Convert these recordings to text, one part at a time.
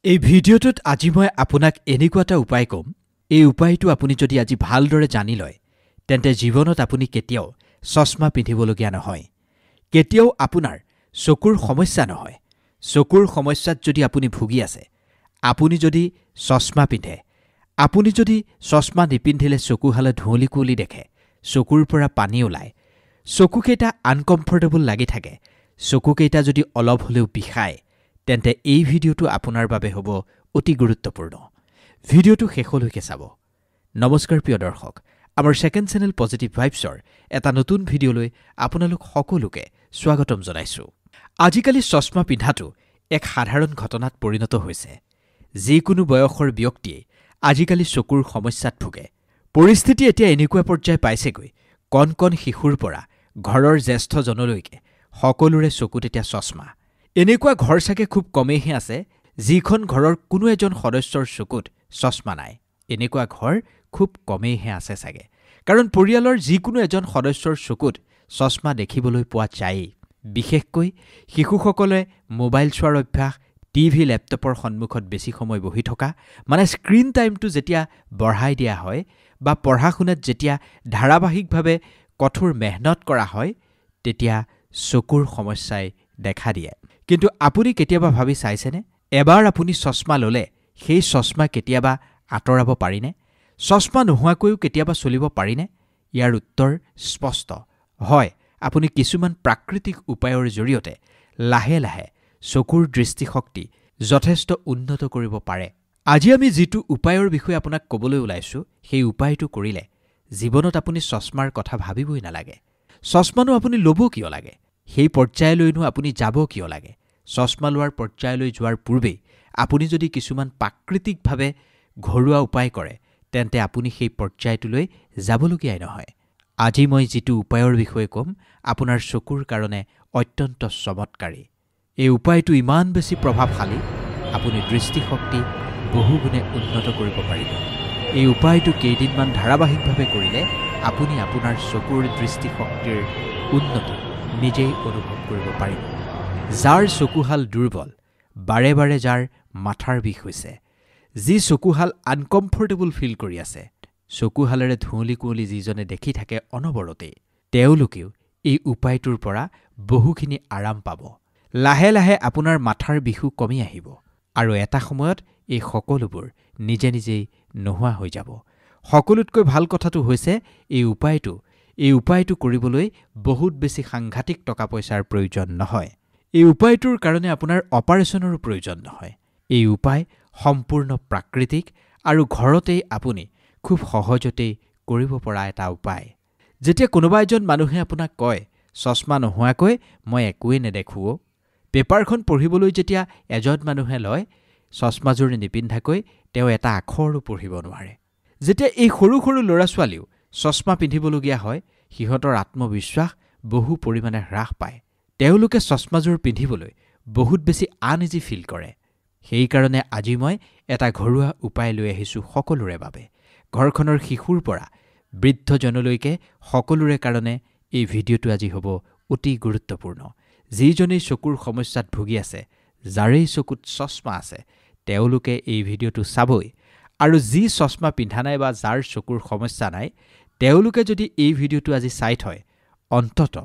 এই ভিডিঅ'টোত আজি মই আপোনাক এনেকুৱা এটা উপায় কম এই উপায়টো আপুনি যদি আজি ভালদৰে জানি লয় তেন্তে জীৱনত আপুনি কেতিয়াও চশমা পিন্ধিবলগীয়া নহয় কেতিয়াও আপোনাৰ চকুৰ সমস্যা নহয় চকুৰ সমস্যাত যদি আপুনি ভুগি আছে আপুনি যদি চশমা পিন্ধে আপুনি যদি চশমা নিপিন্ধিলে চকুহালে ধুঁৱলি দেখে চকুৰ পৰা পানী ওলায় চকুকেইটা আনকমফৰ্টেবল লাগি থাকে চকুকেইটা যদি অলপ হলেও বিষায় তেন্তে এই ভিডিঅ'টো আপোনাৰ বাবে হ'ব অতি গুৰুত্বপূৰ্ণ ভিডিঅ'টো শেষলৈকে চাব নমস্কাৰ প্ৰিয় দৰ্শক আমাৰ সেকেন্ড চেনেল পজিটিভ ভাইবছৰ এটা নতুন ভিডিঅ'লৈ আপোনালোক সকলোকে স্বাগতম জনাইছো আজিকালি চশমা পিন্ধাটো এক সাধাৰণ ঘটনাত পৰিণত হৈছে যিকোনো বয়সৰ ব্যক্তিয়ে আজিকালি চকুৰ সমস্যাত ভুগে পৰিস্থিতি এতিয়া এনেকুৱা পৰ্যায় পাইছেগৈ কণ শিশুৰ পৰা ঘৰৰ জ্যেষ্ঠজনলৈকে সকলোৰে চকুত এতিয়া চশমা এনেকুৱা ঘৰ চাগে খুব কমেইহে আছে যিখন ঘৰৰ কোনো এজন সদস্যৰ চকুত চশমা নাই এনেকুৱা ঘৰ খুব কমেইহে আছে চাগে কাৰণ পৰিয়ালৰ যিকোনো এজন সদস্যৰ চকুত চশমা দেখিবলৈ পোৱা যায় বিশেষকৈ শিশুসকলে মোবাইল চোৱাৰ অভ্যাস টিভি লেপটপৰ সন্মুখত বেছি সময় বহি থকা মানে স্ক্ৰীন টাইমটো যেতিয়া বঢ়াই দিয়া হয় বা পঢ়া-শুনাত যেতিয়া ধাৰাবাহিকভাৱে কঠোৰ মেহনত কৰা হয় তেতিয়া চকুৰ সমস্যাই দেখা দিয়ে কিন্তু আপুনি কেতিয়াবা ভাবি চাইছেনে এবাৰ আপুনি চশমা ললে সেই চশমা কেতিয়াবা আঁতৰাব পাৰিনে চশমা নোহোৱাকৈও কেতিয়াবা চলিব পাৰিনে ইয়াৰ উত্তৰ স্পষ্ট হয় আপুনি কিছুমান প্ৰাকৃতিক উপায়ৰ জৰিয়তে লাহে লাহে চকুৰ দৃষ্টিশক্তি যথেষ্ট উন্নত কৰিব পাৰে আজি আমি যিটো উপায়ৰ বিষয়ে আপোনাক ক'বলৈ ওলাইছো সেই উপায়টো কৰিলে জীৱনত আপুনি চশমাৰ কথা ভাবিবই নালাগে চশমানো আপুনি ল'ব কিয় লাগে সেই পৰ্যায়লৈনো আপুনি যাব কিয় লাগে চশমা লোৱাৰ পৰ্যায়লৈ যোৱাৰ পূৰ্বে আপুনি যদি কিছুমান প্ৰাকৃতিকভাৱে ঘৰুৱা উপায় কৰে তেন্তে আপুনি সেই পৰ্যায়টোলৈ যাবলগীয়াই নহয় আজি মই যিটো উপায়ৰ বিষয়ে ক'ম আপোনাৰ চকুৰ কাৰণে অত্যন্ত চমৎকাৰী এই উপায়টো ইমান বেছি প্ৰভাৱশালী আপুনি দৃষ্টিশক্তি বহুগুণে উন্নত কৰিব পাৰিব এই উপায়টো কেইদিনমান ধাৰাবাহিকভাৱে কৰিলে আপুনি আপোনাৰ চকুৰ দৃষ্টিশক্তিৰ উন্নতি নিজেই অনুভৱ কৰিব পাৰিব যাৰ চকুহাল দুৰ্বল বাৰে বাৰে যাৰ মাথাৰ বিষ হৈছে যি চকুহাল আনকমফৰ্টেবল ফিল কৰি আছে চকুহালেৰে ধুঁৱলি যিজনে দেখি থাকে অনবৰতে তেওঁলোকেও এই উপায়টোৰ পৰা বহুখিনি আৰাম পাব লাহে লাহে আপোনাৰ মাথাৰ বিষু কমি আহিব আৰু এটা সময়ত এই সকলোবোৰ নিজে নিজেই নোহোৱা হৈ যাব সকলোতকৈ ভাল কথাটো হৈছে এই উপায়টো কৰিবলৈ বহুত বেছি সাংঘাতিক টকা পইচাৰ প্ৰয়োজন নহয় এই উপায়টোৰ কাৰণে আপোনাৰ অপাৰেশ্যনৰো প্ৰয়োজন নহয় এই উপায় সম্পূৰ্ণ প্ৰাকৃতিক আৰু ঘৰতেই আপুনি খুব সহজতেই কৰিব পৰা এটা উপায় যেতিয়া কোনোবা এজন মানুহে আপোনাক কয় চশমা নোহোৱাকৈ মই একোৱেই নেদেখোঁ পেপাৰখন পঢ়িবলৈ যেতিয়া এজন মানুহে লয় চশমাযোৰ নিপিন্ধাকৈ তেওঁ এটা আখৰো পঢ়িব নোৱাৰে যেতিয়া এই সৰু সৰু ল'ৰা-ছোৱালীও চশমা পিন্ধিবলগীয়া হয় সিহঁতৰ আত্মবিশ্বাস বহু পৰিমাণে হ্ৰাস পায় তেওঁলোকে চশমাযোৰ পিন্ধিবলৈ বহুত বেছি আনইজি ফিল কৰে সেইকাৰণে আজি মই এটা ঘৰুৱা উপায় লৈ আহিছোঁ সকলোৰে বাবে ঘৰখনৰ শিশুৰ পৰা বৃদ্ধজনলৈকে সকলোৰে কাৰণে এই ভিডিঅ'টো আজি হ'ব অতি গুৰুত্বপূৰ্ণ যিজনেই চকুৰ সমস্যাত ভুগি আছে যাৰেই চকুত চশমা আছে তেওঁলোকে এই ভিডিঅ'টো চাবই আৰু যি চশমা পিন্ধা নাই বা যাৰ চকুৰ সমস্যা নাই তেওঁলোকে যদি এই ভিডিঅ'টো আজি চাই থয় অন্তত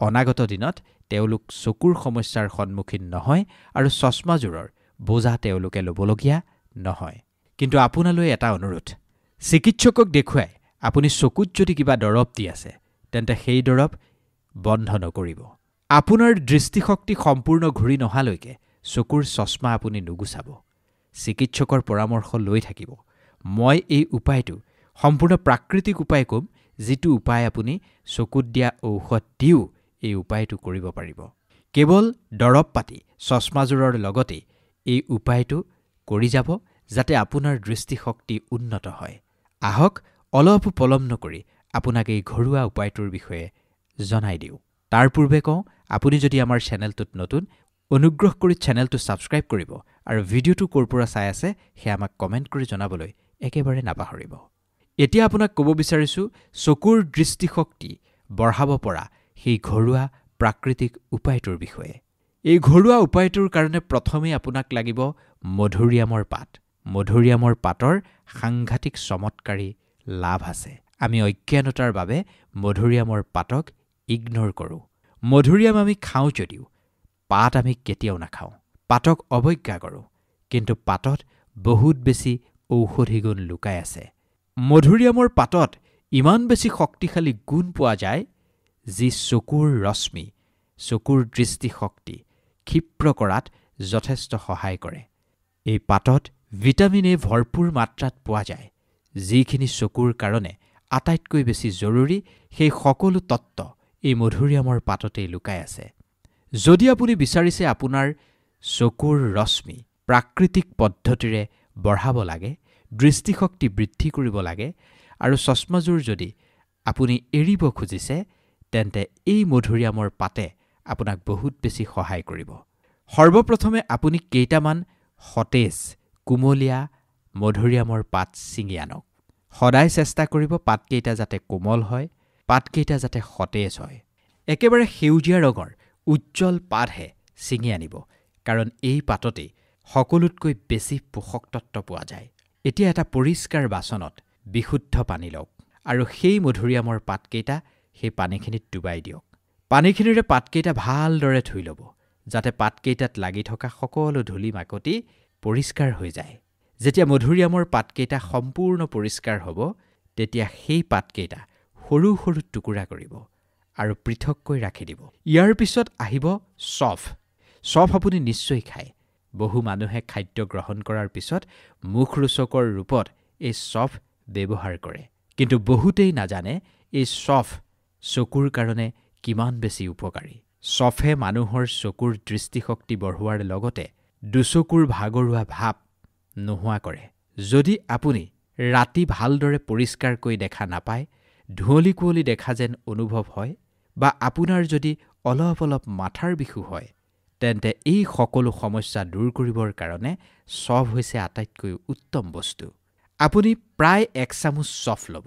অনাগত দিনত তেওঁলোক চকুৰ সমস্যাৰ সন্মুখীন নহয় আৰু চশমাযোৰৰ বোজা তেওঁলোকে ল'বলগীয়া নহয় কিন্তু আপোনালৈ এটা অনুৰোধ চিকিৎসকক দেখুৱাই আপুনি চকুত যদি কিবা দৰৱ দি আছে তেন্তে সেই দৰৱ বন্ধ নকৰিব আপোনাৰ দৃষ্টিশক্তি সম্পূৰ্ণ ঘূৰি নহালৈকে চকুৰ চশমা আপুনি নুগুচাব চিকিৎসকৰ পৰামৰ্শ লৈ থাকিব মই এই উপায়টো সম্পূৰ্ণ প্ৰাকৃতিক উপায় ক'ম যিটো উপায় আপুনি চকুত দিয়া ঔষধ দিও এই উপায়টো কৰিব পাৰিব কেৱল দৰৱ পাতি চশমাযোৰৰ লগতে এই উপায়টো কৰি যাব যাতে আপোনাৰ দৃষ্টিশক্তি উন্নত হয় আহক অলপ পলম নকৰি আপোনাক এই ঘৰুৱা উপায়টোৰ বিষয়ে জনাই দিওঁ তাৰ পূৰ্বে কওঁ আপুনি যদি আমাৰ চেনেলটোত নতুন অনুগ্ৰহ কৰি চেনেলটো ছাবস্ক্ৰাইব কৰিব আৰু ভিডিঅ'টো ক'ৰ পৰা চাই আছে সেয়া আমাক কমেণ্ট কৰি জনাবলৈ একেবাৰে নাপাহৰিব এতিয়া আপোনাক ক'ব বিচাৰিছোঁ চকুৰ দৃষ্টিশক্তি বঢ়াব পৰা সেই ঘৰুৱা প্ৰাকৃতিক উপায়টোৰ বিষয়ে এই ঘৰুৱা উপায়টোৰ কাৰণে প্ৰথমে আপোনাক লাগিব মধুৰিআমৰ পাত। মধুৰিআমৰ পাতৰ সাংঘাতিক চমৎকাৰী লাভ আছে। আমি অজ্ঞানতাৰ বাবে মধুৰিআমৰ পাতক ইগনৰ কৰোঁ। মধুৰিআম আমি খাওঁ যদিও পাত আমি কেতিয়াও নাখাওঁ। পাতক অৱজ্ঞা কৰোঁ, কিন্তু পাতত বহুত বেছি ঔষধি গুণ লুকাই আছে। মধুৰিআমৰ পাতত ইমান বেছি শক্তিশালী গুণ পোৱা যায়, যি চকুৰ ৰশ্মি, চকুৰ দৃষ্টিশক্তি ক্ষিপ্ৰ কৰাত যথেষ্ট সহায় কৰে। এই পাতত ভিটামিন এ ভৰপূৰ মাত্ৰাত পোৱা যায়, যিখিনি চকুৰ কাৰণে আটাইতকৈ বেছি জৰুৰী। সেই সকলো তত্ত্ব এই মধুৰিআমৰ পাততেই লুকাই আছে। যদি আপুনি বিচাৰিছে আপোনাৰ চকুৰ ৰশ্মি প্ৰাকৃতিক পদ্ধতিৰে বঢ়াব লাগে, দৃষ্টিশক্তি বৃদ্ধি কৰিব লাগে, আৰু চশমাযোৰ যদি আপুনি এৰিব খুজিছে, তেন্তে এই মধুৰিআমৰ পাতে আপোনাক বহুত বেছি সহায় কৰিব। সৰ্বপ্ৰথমে আপুনি কেইটামান সতেজ কুমলীয়া মধুৰিআমৰ পাত ছিঙি আনক। সদায় চেষ্টা কৰিব পাতকেইটা যাতে কোমল হয়, পাতকেইটা যাতে সতেজ হয়। একেবাৰে সেউজীয়া ৰঙৰ উজ্জ্বল পাতহে ছিঙি আনিব, কাৰণ এই পাততেই সকলোতকৈ বেছি পোষক তত্ত্ব পোৱা যায়। এতিয়া এটা পৰিষ্কাৰ বাচনত বিশুদ্ধ পানী লওক আৰু সেই মধুৰিআমৰ পাতকেইটা সেই পানীখিনিত ডুবাই দিয়ক। পানীখিনিৰে পাতকেইটা ভালদৰে ধুই ল'ব, যাতে পাতকেইটাত লাগি থকা সকলো ধূলি মাকতি পৰিষ্কাৰ হৈ যায়। যেতিয়া মধুৰিআমৰ পাতকেইটা সম্পূৰ্ণ পৰিষ্কাৰ হ'ব, তেতিয়া সেই পাতকেইটা সৰু সৰু টুকুৰা কৰিব আৰু পৃথককৈ ৰাখি দিব। ইয়াৰ পিছত আহিব চফ। চফ আপুনি নিশ্চয় খায়। বহু মানুহে খাদ্য গ্ৰহণ কৰাৰ পিছত মুখৰোচকৰ ৰূপত এই চফ ব্যৱহাৰ কৰে, কিন্তু বহুতেই নাজানে এই চফ চকুৰ কাৰণে কিমান বেছি উপকাৰী। চফে মানুহৰ চকুৰ দৃষ্টিশক্তি বঢ়োৱাৰ লগতে দুচকুৰ ভাগৰুৱা ভাৱ নোহোৱা কৰে। যদি আপুনি ৰাতি ভালদৰে পৰিষ্কাৰকৈ দেখা নাপায়, ধুঁৱলি কুঁৱলী দেখা যেন অনুভৱ হয়, বা আপোনাৰ যদি অলপ অলপ মাথাৰ বিষু হয়, তেন্তে এই সকলো সমস্যা দূৰ কৰিবৰ কাৰণে চফ হৈছে আটাইতকৈ উত্তম বস্তু। আপুনি প্ৰায় 1 চামুচ চফ ল'ব।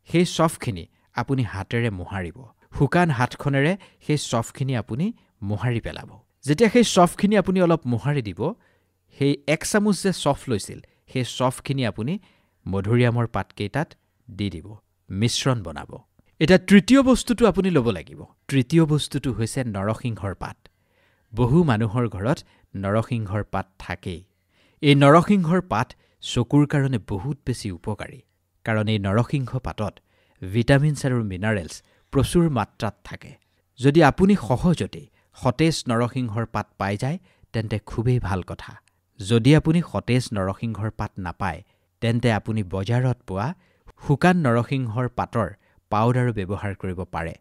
সেই চফখিনি আপুনি হাতেৰে মোহাৰিব। শুকান হাতখনেৰে সেই চফখিনি আপুনি মোহাৰি পেলাব। যেতিয়া সেই চফখিনি আপুনি অলপ মোহাৰি দিব, সেই 1 চামুচ যে চফ লৈছিল, সেই চফখিনি আপুনি মধুৰিআমৰ পাতকেইটাত দি দিব, মিশ্ৰণ বনাব। এতিয়া তৃতীয় বস্তুটো আপুনি ল'ব লাগিব। তৃতীয় বস্তুটো হৈছে নৰসিংহৰ পাত। বহু মানুহৰ ঘৰত নৰসিংহৰ পাত থাকেই। এই নৰসিংহৰ পাত চকুৰ কাৰণে বহুত বেছি উপকাৰী, কাৰণ এই নৰসিংহ পাতত ভিটামিনছ আৰু মিনাৰেলছ প্ৰচুৰ মাত্ৰাত থাকে। যদি আপুনি সহজতে সতেজ নৰসিংহৰ পাত পাই যায়, তেন্তে খুবেই ভাল কথা। যদি আপুনি সতেজ নৰসিংহৰ পাত নাপায়, তেন্তে আপুনি বজাৰত পোৱা শুকান নৰসিংহৰ পাতৰ পাউডাৰো ব্যৱহাৰ কৰিব পাৰে।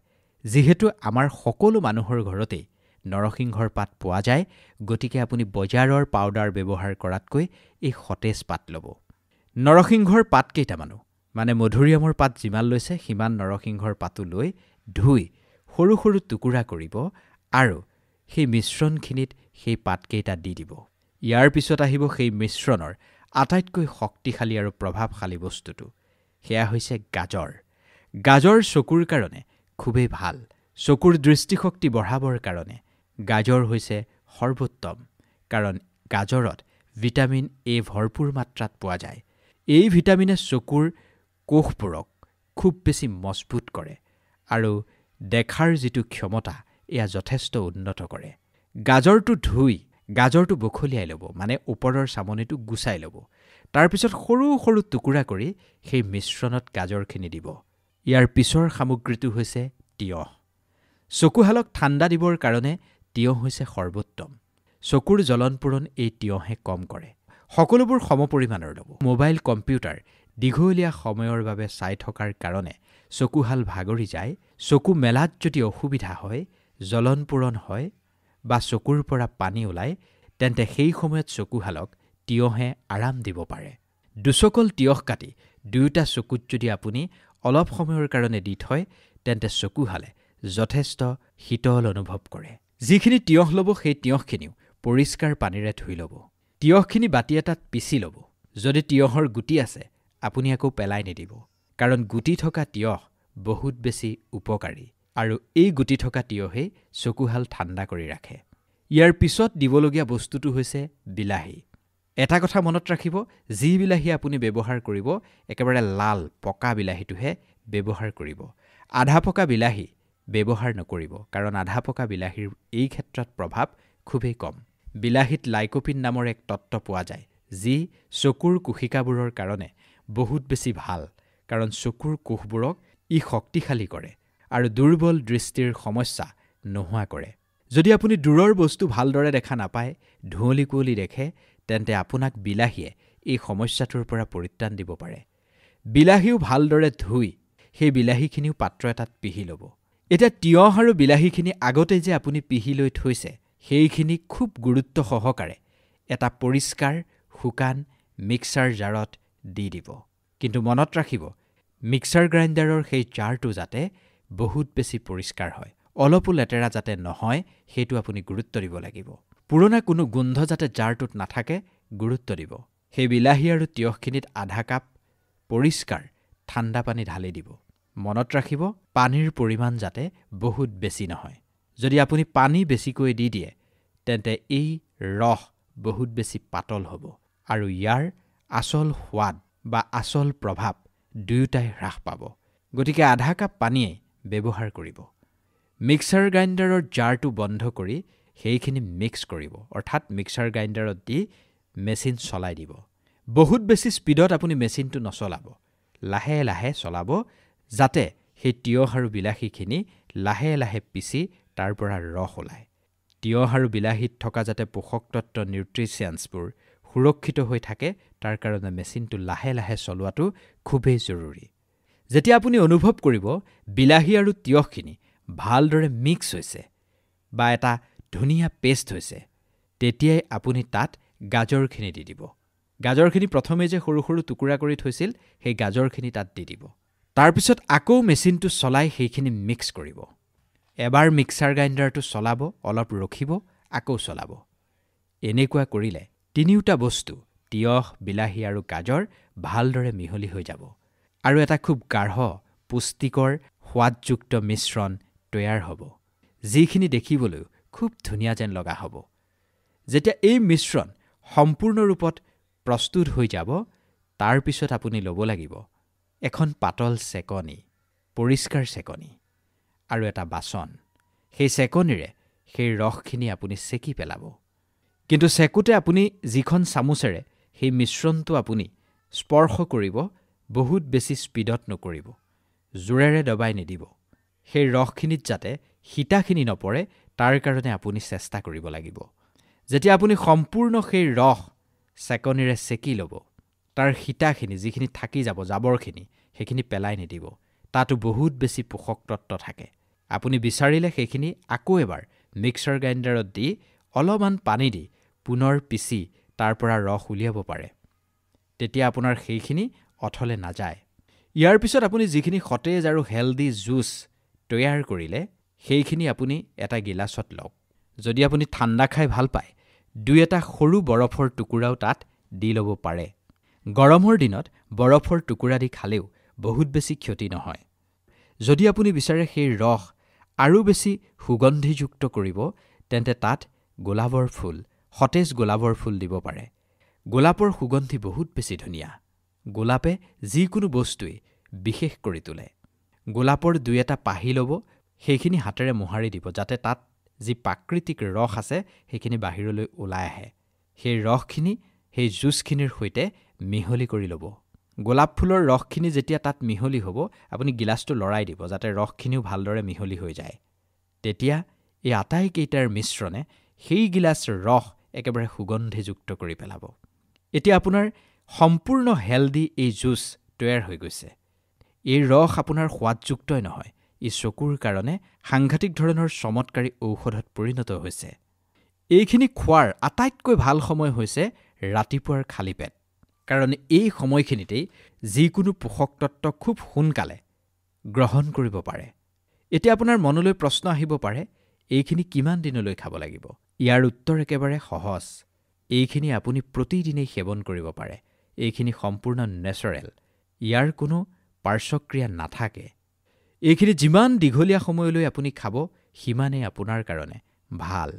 যিহেতু আমাৰ সকলো মানুহৰ ঘৰতেই নৰসিংহৰ পাত পোৱা যায়, গতিকে আপুনি বজাৰৰ পাউডাৰ ব্যৱহাৰ কৰাতকৈ এই সতেজ পাত ল'ব। নৰসিংহৰ পাত কেইটামানো, মানে মধুৰিআমৰ পাত যিমান লৈছে সিমান নৰসিংহৰ পাতো লৈ ধুই সৰু সৰু টুকুৰা কৰিব আৰু সেই মিশ্ৰণখিনিত সেই পাতকেইটা দি দিব। ইয়াৰ পিছত আহিব সেই মিশ্ৰণৰ আটাইতকৈ শক্তিশালী আৰু প্ৰভাৱশালী বস্তুটো। সেয়া হৈছে গাজৰ। গাজৰ চকুৰ কাৰণে খুবেই ভাল। চকুৰ দৃষ্টিশক্তি বঢ়াবৰ কাৰণে গাজৰ হৈছে সৰ্বোত্তম, কাৰণ গাজৰত ভিটামিন এ ভৰপূৰ মাত্ৰাত পোৱা যায়। এই ভিটামিনে চকুৰ কোষবোৰক খুব বেছি মজবুত কৰে আৰু দেখাৰ যিটো ক্ষমতা, এয়া যথেষ্ট উন্নত কৰে। গাজৰটো ধুই গাজৰটো বখলিয়াই ল'ব, মানে ওপৰৰ চামনিটো গুচাই ল'ব। তাৰপিছত সৰু সৰু টুকুৰা কৰি সেই মিশ্ৰণত গাজৰখিনি দিব। ইয়াৰ পিছৰ সামগ্ৰীটো হৈছে তিয়ঁহ। চকুহালক ঠাণ্ডা দিবৰ কাৰণে তিয়ঁহ হৈছে সৰ্বোত্তম। চকুৰ জ্বলন-পোৰণ এই তিয়ঁহে কম কৰে। সকলোবোৰ সমপৰিমাণৰ ল'ব। মোবাইল কম্পিউটাৰ দীঘলীয়া সময়ৰ বাবে চাই থকাৰ কাৰণে চকুহাল ভাগৰি যায়। চকু মেলাত যদি অসুবিধা হয়, জ্বলন-পোৰণ হয় বা চকুৰ পৰা পানী ওলায়, তেন্তে সেই সময়ত চকুহালক তিয়ঁহে আৰাম দিব পাৰে। দুচকল তিয়ঁহ কাটি দুয়োটা চকুত যদি আপুনি অলপ সময়ৰ কাৰণে দি থয়, তেন্তে চকুহালে যথেষ্ট শীতল অনুভৱ কৰে। যিখিনি তিয়ঁহ ল'ব, সেই তিয়ঁহখিনিও পৰিষ্কাৰ পানীৰে ধুই ল'ব। তিয়ঁহখিনি বাতি এটাত পিচি ল'ব। যদি তিয়ঁহৰ গুটি আছে, আপুনি আকৌ পেলাই নিদিব, কাৰণ গুটি থকা তিয়ঁহ বহুত বেছি উপকাৰী আৰু এই গুটি থকা তিয়ঁহেই চকুহাল ঠাণ্ডা কৰি ৰাখে। ইয়াৰ পিছত দিবলগীয়া বস্তুটো হৈছে বিলাহী। এটা কথা মনত ৰাখিব, যি বিলাহী আপুনি ব্যৱহাৰ কৰিব একেবাৰে লাল পকা বিলাহীটোহে ব্যৱহাৰ কৰিব। আধা পকা বিলাহী ব্যৱহাৰ নকৰিব, কাৰণ আধা পকা বিলাহীৰ এই ক্ষেত্ৰত প্ৰভাৱ খুবেই কম। বিলাহীত লাইকোপিন নামৰ এক তত্ত্ব পোৱা যায়, যি চকুৰ কোশিকাবোৰৰ কাৰণে বহুত বেছি ভাল, কাৰণ চকুৰ কোষবোৰক ই শক্তিশালী কৰে আৰু দুৰ্বল দৃষ্টিৰ সমস্যা নোহোৱা কৰে। যদি আপুনি দূৰৰ বস্তু ভালদৰে দেখা নাপায়, ধুঁৱলি কুঁৱলি দেখে, তেন্তে আপোনাক বিলাহীয়ে এই সমস্যাটোৰ পৰা পৰিত্ৰাণ দিব পাৰে। বিলাহীও ভালদৰে ধুই সেই বিলাহীখিনিও পাত্ৰ এটাত পিহি ল'ব। এতিয়া তিয়ঁহ আৰু বিলাহীখিনি আগতে যে আপুনি পিহি লৈ থৈছে, সেইখিনি খুব গুৰুত্ব সহকাৰে এটা পৰিষ্কাৰ শুকান মিক্সাৰ জাৰত দি দিব। কিন্তু মনত ৰাখিব, মিক্সাৰ গ্ৰাইণ্ডাৰৰ সেই জাৰটো যাতে বহুত বেছি পৰিষ্কাৰ হয়, অলপো লেতেৰা যাতে নহয়, সেইটো আপুনি গুৰুত্ব দিব লাগিব। পুৰণা কোনো গোন্ধ যাতে জাৰটোত নাথাকে গুৰুত্ব দিব। সেই বিলাহী আৰু তিয়ঁহখিনিত আধা কাপ পৰিষ্কাৰ ঠাণ্ডা পানী ঢালি দিব। মনত ৰাখিব, পানীৰ পৰিমাণ যাতে বহুত বেছি নহয়। যদি আপুনি পানী বেছিকৈ দি দিয়ে, তেন্তে এই ৰস বহুত বেছি পাতল হ'ব আৰু ইয়াৰ আচল সোৱাদ বা আচল প্ৰভাৱ দুয়োটাই হ্ৰাস পাব। গতিকে আধা কাপ পানীয়ে ব্যৱহাৰ কৰিব। মিক্সাৰ গ্ৰাইণ্ডাৰৰ জাৰটো বন্ধ কৰি সেইখিনি মিক্স কৰিব, অৰ্থাৎ মিক্সাৰ গ্ৰাইণ্ডাৰত দি মেচিন চলাই দিব। বহুত বেছি স্পীডত আপুনি মেচিনটো নচলাব, লাহে লাহে চলাব, যাতে সেই তিয়ঁহ আৰু বিলাহীখিনি লাহে লাহে পিচি তাৰ পৰা ৰস ওলায়। তিয়ঁহ আৰু বিলাহীত থকা যাতে পোষক তত্ত্ব নিউট্ৰিচিয়েন্সবোৰ সুৰক্ষিত হৈ থাকে, তাৰ কাৰণে মেচিনটো লাহে লাহে চলোৱাটো খুবেই জৰুৰী। যেতিয়া আপুনি অনুভৱ কৰিব বিলাহী আৰু তিয়ঁহখিনি ভালদৰে মিক্স হৈছে বা এটা ধুনীয়া পেষ্ট হৈছে, তেতিয়াই আপুনি তাত গাজৰখিনি দি দিব। গাজৰখিনি প্ৰথমে যে সৰু সৰু টুকুৰা কৰি থৈছিল, সেই গাজৰখিনি তাত দি দিব। তাৰপিছত আকৌ মেচিনটো চলাই সেইখিনি মিক্স কৰিব। এবাৰ মিক্সাৰ গ্ৰাইণ্ডাৰটো চলাব, অলপ ৰখিব, আকৌ চলাব। এনেকুৱা কৰিলে তিনিওটা বস্তু, তিয়ঁহ, বিলাহী আৰু গাজৰ ভালদৰে মিহলি হৈ যাব আৰু এটা খুব গাঢ়, পুষ্টিকৰ, সোৱাদযুক্ত মিশ্ৰণ তৈয়াৰ হ'ব, যিখিনি দেখিবলৈও খুব ধুনীয়া যেন লগা হ'ব। যেতিয়া এই মিশ্ৰণ সম্পূৰ্ণ ৰূপত প্ৰস্তুত হৈ যাব, তাৰ পিছত আপুনি ল'ব লাগিব এখন পাতল চেকনি, পৰিষ্কাৰ চেকনি আৰু এটা বাচন। সেই চেকনিৰে সেই ৰসখিনি আপুনি চেকি পেলাব। কিন্তু চেকোতে আপুনি যিখন চামুচেৰে সেই মিশ্ৰণটো আপুনি স্পৰ্শ কৰিব, বহুত বেছি স্পীডত নকৰিব, জোৰেৰে দবাই নিদিব। সেই ৰসখিনিত যাতে সীতাখিনি নপৰে, তাৰ কাৰণে আপুনি চেষ্টা কৰিব লাগিব। যেতিয়া আপুনি সম্পূৰ্ণ সেই ৰস চেকনিৰে চেকি ল'ব, তাৰ সীতাখিনি যিখিনি থাকি যাব, জাবৰখিনি, সেইখিনি পেলাই নিদিব। তাতো বহুত বেছি পোষক তত্ত্ব থাকে। আপুনি বিচাৰিলে সেইখিনি আকৌ এবাৰ মিক্সাৰ গ্ৰাইণ্ডাৰত দি অলপমান পানী দি পুনৰ পিচি তাৰ পৰা ৰস উলিয়াব পাৰে। তেতিয়া আপোনাৰ সেইখিনি অথলে নাযায়। ইয়াৰ পিছত আপুনি যিখিনি সতেজ আৰু হেল্ডি জুচ তৈয়াৰ কৰিলে, সেইখিনি আপুনি এটা গিলাচত লওক। যদি আপুনি ঠাণ্ডা খাই ভাল পায়, 2-এটা সৰু বৰফৰ টুকুৰাও তাত দি ল'ব পাৰে। গৰমৰ দিনত বৰফৰ টুকুৰা দি খালেও বহুত বেছি ক্ষতি নহয়। যদি আপুনি বিচাৰে সেই ৰস আৰু বেছি সুগন্ধিযুক্ত কৰিব, তেন্তে তাত গোলাপৰ ফুল, সতেজ গোলাপৰ ফুল দিব পাৰে। গোলাপৰ সুগন্ধি বহুত বেছি ধুনীয়া। গোলাপে যিকোনো বস্তুৱেই বিশেষ কৰি তোলে। গোলাপৰ 2-এটা পাহি ল'ব, সেইখিনি হাতেৰে মোহাৰি দিব, যাতে তাত যি প্ৰাকৃতিক ৰস আছে সেইখিনি বাহিৰলৈ ওলাই আহে। সেই ৰসখিনি সেই জুচখিনিৰ সৈতে মিহলি কৰি ল'ব। গোলাপ ফুলৰ ৰসখিনি যেতিয়া তাত মিহলি হ'ব, আপুনি গিলাচটো লৰাই দিব, যাতে ৰসখিনিও ভালদৰে মিহলি হৈ যায়। তেতিয়া এই আটাইকেইটাৰ মিশ্ৰণে সেই গিলাচ ৰস একেবাৰে সুগন্ধিযুক্ত কৰি পেলাব। এতিয়া আপোনাৰ সম্পূৰ্ণ হেল্ডি এই জুচ তৈয়াৰ হৈ গৈছে। এই ৰস আপোনাৰ সোৱাদযুক্তই নহয়, ই চকুৰ কাৰণে সাংঘাতিক ধৰণৰ চমৎকাৰী ঔষধত পৰিণত হৈছে। এইখিনি খোৱাৰ আটাইতকৈ ভাল সময় হৈছে ৰাতিপুৱাৰ খালী পেট, কাৰণ এই সময়খিনিতেই যিকোনো পোষক তত্ত্ব খুব সোনকালে গ্ৰহণ কৰিব পাৰে। এতিয়া আপোনাৰ মনলৈ প্ৰশ্ন আহিব পাৰে, এইখিনি কিমান দিনলৈ খাব লাগিব? ইয়াৰ উত্তৰ একেবাৰে সহজ। এইখিনি আপুনি প্ৰতিদিনেই সেৱন কৰিব পাৰে। এইখিনি সম্পূৰ্ণ নেচাৰেল, ইয়াৰ কোনো পাৰ্শ্বক্ৰিয়া নাথাকে। এইখিনি যিমান দীঘলীয়া সময়লৈ আপুনি খাব, সিমানেই আপোনাৰ কাৰণে ভাল।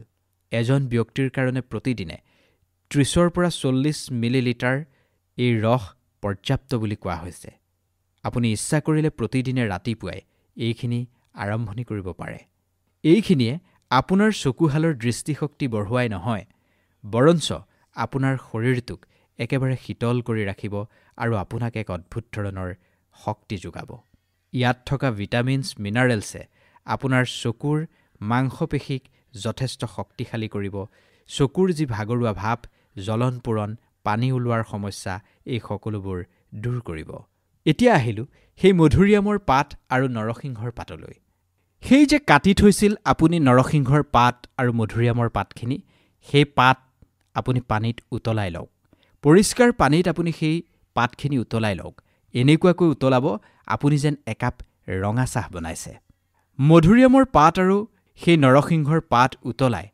এজন ব্যক্তিৰ কাৰণে প্ৰতিদিনে 30 পৰা 40 মিলিলিটাৰ এই ৰস পৰ্যাপ্ত বুলি কোৱা হৈছে। আপুনি ইচ্ছা কৰিলে প্ৰতিদিনে ৰাতিপুৱাই এইখিনি আৰম্ভণি কৰিব পাৰে। এইখিনিয়ে আপোনাৰ চকুহালৰ দৃষ্টিশক্তি বঢ়ুৱাই নহয়, বৰঞ্চ আপোনাৰ শৰীৰটোক একেবাৰে শীতল কৰি ৰাখিব আৰু আপোনাক এক অদ্ভুত ধৰণৰ শক্তি যোগাব। ইয়াত থকা ভিটামিনছ, মিনাৰেলছে আপোনাৰ চকুৰ মাংসপেশীক যথেষ্ট শক্তিশালী কৰিব। চকুৰ যি ভাগৰুৱা ভাৱ, জ্বলন পোৰণ, পানী ওলোৱাৰ সমস্যা, এই সকলোবোৰ দূৰ কৰিব। এতিয়া আহিলোঁ সেই মধুৰিআমৰ পাত আৰু নৰসিংহৰ পাতলৈ। সেই যে কাটি থৈছিল আপুনি নৰসিংহৰ পাত আৰু মধুৰিআমৰ পাতখিনি, সেই পাত আপুনি পানীত উতলাই লওক। পৰিষ্কাৰ পানীত আপুনি সেই পাতখিনি উতলাই লওক। এনেকুৱাকৈ উতলাব আপুনি যেন একাপ ৰঙা চাহ বনাইছে। মধুৰিআমৰ পাত আৰু সেই নৰসিংহৰ পাত উতলাই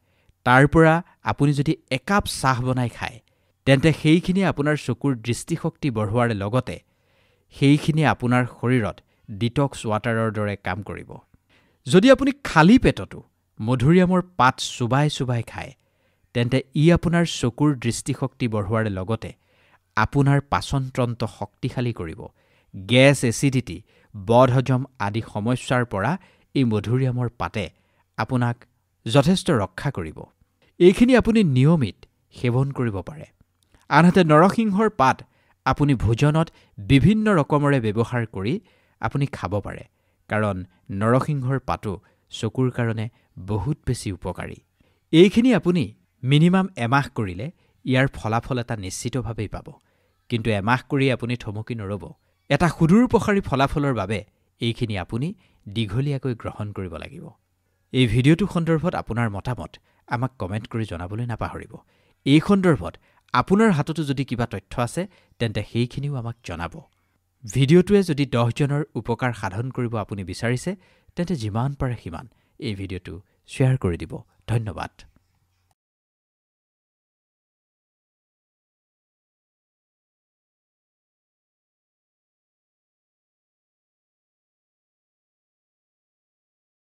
তাৰ পৰা আপুনি যদি একাপ চাহ বনাই খায়, তেন্তে সেইখিনিয়ে আপোনাৰ চকুৰ দৃষ্টিশক্তি বঢ়োৱাৰ লগতে সেইখিনিয়ে আপোনাৰ শৰীৰত ডিটক্স ৱাটাৰৰ দৰে কাম কৰিব। যদি আপুনি খালী পেটতো মধুৰিআমৰ পাত চোবাই চোবাই খায়, তেন্তে ই আপোনাৰ চকুৰ দৃষ্টিশক্তি বঢ়োৱাৰ লগতে আপোনাৰ পাচনতন্ত্ৰ শক্তিশালী কৰিব। গেছ, এচিডিটি, বদহজম আদি সমস্যাৰ পৰা এই মধুৰিআমৰ পাতে আপোনাক যথেষ্ট ৰক্ষা কৰিব। এইখিনি আপুনি নিয়মিত সেৱন কৰিব পাৰে। আনহাতে নৰসিংহৰ পাত আপুনি ভোজনত বিভিন্ন ৰকমেৰে ব্যৱহাৰ কৰি আপুনি খাব পাৰে, কাৰণ নৰসিংহৰ পাতো চকুৰ কাৰণে বহুত বেছি উপকাৰী। এইখিনি আপুনি মিনিমাম এমাহ কৰিলে ইয়াৰ ফলাফল এটা নিশ্চিতভাৱেই পাব। কিন্তু এমাহ কৰি আপুনি থমকি নৰ'ব। এটা সুদূৰ প্ৰসাৰী ফলাফলৰ বাবে এইখিনি আপুনি দীঘলীয়াকৈ গ্ৰহণ কৰিব লাগিব। এই ভিডিঅ'টো সন্দৰ্ভত আপোনাৰ মতামত আমাক কমেণ্ট কৰি জনাবলৈ নাপাহৰিব। এই সন্দৰ্ভত আপোনাৰ হাততো যদি কিবা তথ্য আছে, তেন্তে সেইখিনিও আমাক জনাব। ভিডিঅ'টোৱে যদি 10 জনৰ উপকাৰ সাধন কৰিব আপুনি বিচাৰিছে, তেন্তে যিমান পাৰে সিমান এই ভিডিঅ'টো শ্বেয়াৰ কৰি দিব। ধন্যবাদ।